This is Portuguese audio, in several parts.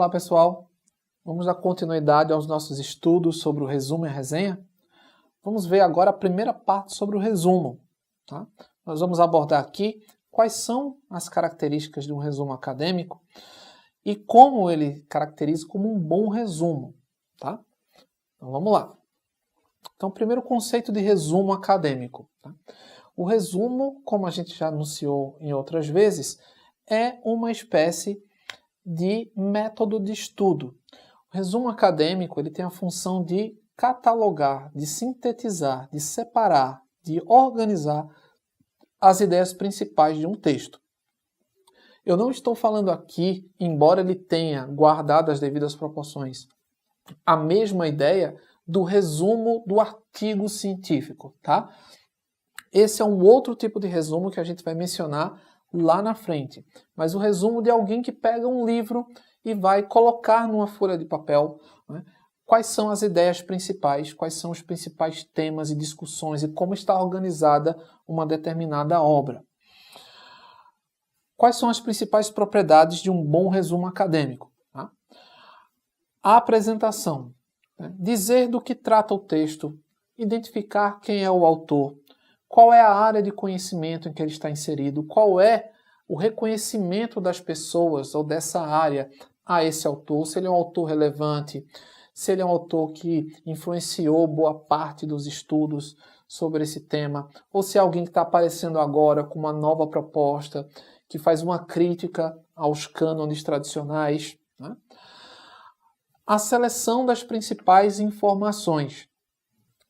Olá pessoal, vamos dar continuidade aos nossos estudos sobre o resumo e a resenha. Vamos ver agora a primeira parte sobre o resumo. Tá? Nós vamos abordar aqui quais são as características de um resumo acadêmico e como ele caracteriza como um bom resumo. Tá? Então vamos lá. Então, primeiro conceito de resumo acadêmico. Tá? O resumo, como a gente já anunciou em outras vezes, é uma espécie de método de estudo. O resumo acadêmico ele tem a função de catalogar, de sintetizar, de separar, de organizar as ideias principais de um texto. Eu não estou falando aqui, embora ele tenha guardado as devidas proporções, a mesma ideia do resumo do artigo científico, tá? Esse é um outro tipo de resumo que a gente vai mencionar lá na frente. Mas o resumo de alguém que pega um livro e vai colocar numa folha de papel, né, quais são as ideias principais, quais são os principais temas e discussões e como está organizada uma determinada obra. Quais são as principais propriedades de um bom resumo acadêmico? Tá? A apresentação. Né, dizer do que trata o texto, identificar quem é o autor, qual é a área de conhecimento em que ele está inserido, qual é o reconhecimento das pessoas ou dessa área a esse autor, se ele é um autor relevante, se ele é um autor que influenciou boa parte dos estudos sobre esse tema, ou se é alguém que está aparecendo agora com uma nova proposta, que faz uma crítica aos cânones tradicionais. Né? A seleção das principais informações.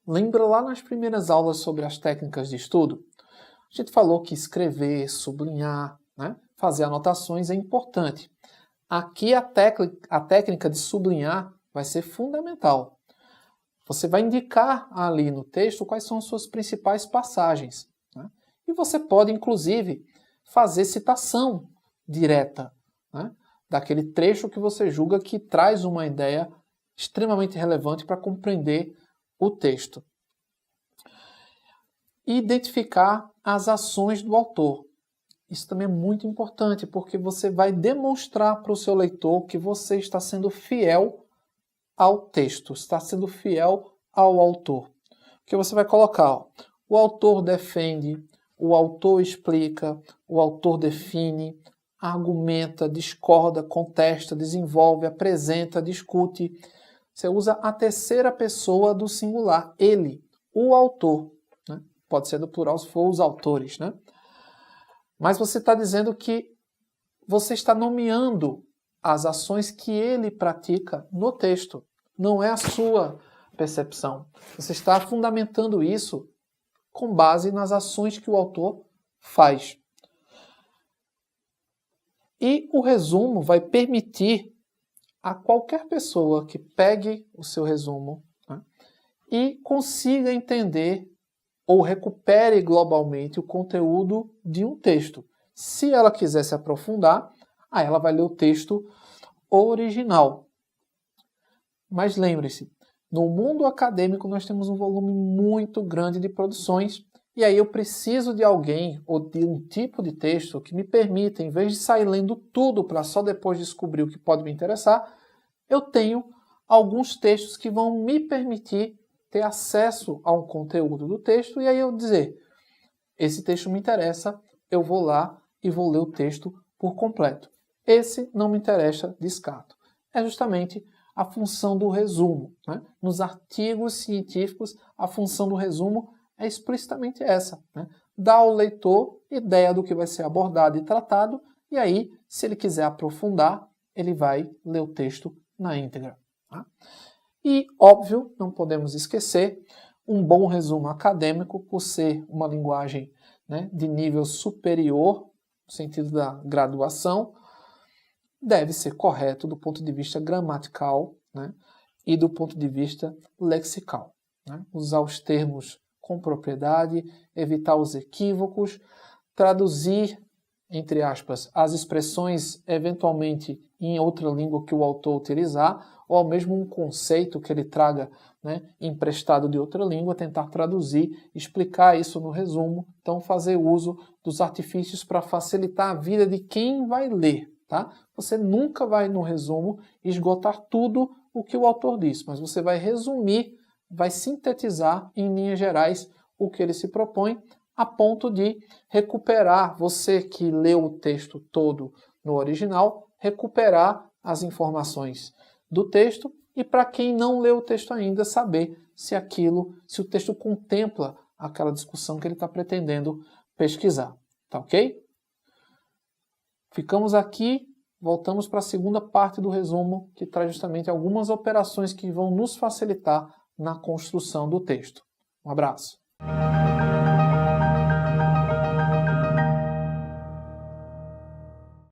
Lembra lá nas primeiras aulas sobre as técnicas de estudo? A gente falou que escrever, sublinhar, né, fazer anotações é importante. Aqui a técnica de sublinhar vai ser fundamental. Você vai indicar ali no texto quais são as suas principais passagens. Né? E você pode, inclusive, fazer citação direta, né, daquele trecho que você julga que traz uma ideia extremamente relevante para compreender o texto. Identificar as ações do autor. Isso também é muito importante, porque você vai demonstrar para o seu leitor que você está sendo fiel ao texto, está sendo fiel ao autor. Porque você vai colocar, ó, o autor defende, o autor explica, o autor define, argumenta, discorda, contesta, desenvolve, apresenta, discute. Você usa a terceira pessoa do singular, ele, o autor. Né? Pode ser do plural se for os autores. Né? Mas você está dizendo que você está nomeando as ações que ele pratica no texto. Não é a sua percepção. Você está fundamentando isso com base nas ações que o autor faz. E o resumo vai permitir a qualquer pessoa que pegue o seu resumo, né, e consiga entender ou recupere globalmente o conteúdo de um texto. Se ela quiser se aprofundar, aí ela vai ler o texto original. Mas lembre-se, no mundo acadêmico nós temos um volume muito grande de produções e aí eu preciso de alguém ou de um tipo de texto que me permita, em vez de sair lendo tudo para só depois descobrir o que pode me interessar, eu tenho alguns textos que vão me permitir ter acesso a um conteúdo do texto e aí eu dizer, esse texto me interessa, eu vou lá e vou ler o texto por completo. Esse não me interessa, descarto. É justamente a função do resumo. Né? Nos artigos científicos, a função do resumo é explicitamente essa. Né? Dar ao leitor ideia do que vai ser abordado e tratado e aí, se ele quiser aprofundar, ele vai ler o texto na íntegra. Tá? E, óbvio, não podemos esquecer, um bom resumo acadêmico, por ser uma linguagem, né, de nível superior, no sentido da graduação, deve ser correto do ponto de vista gramatical, né, e do ponto de vista lexical. Né? Usar os termos com propriedade, evitar os equívocos, traduzir, entre aspas, as expressões eventualmente em outra língua que o autor utilizar, ou ao mesmo um conceito que ele traga, né, emprestado de outra língua, tentar traduzir, explicar isso no resumo, então fazer uso dos artifícios para facilitar a vida de quem vai ler. tá? Você nunca vai, no resumo, esgotar tudo o que o autor disse, mas você vai resumir, vai sintetizar em linhas gerais o que ele se propõe, a ponto de recuperar, você que leu o texto todo no original, recuperar as informações do texto e para quem não leu o texto ainda, saber se o texto contempla aquela discussão que ele está pretendendo pesquisar. Tá ok? Ficamos aqui, voltamos para a segunda parte do resumo, que traz justamente algumas operações que vão nos facilitar na construção do texto. Um abraço.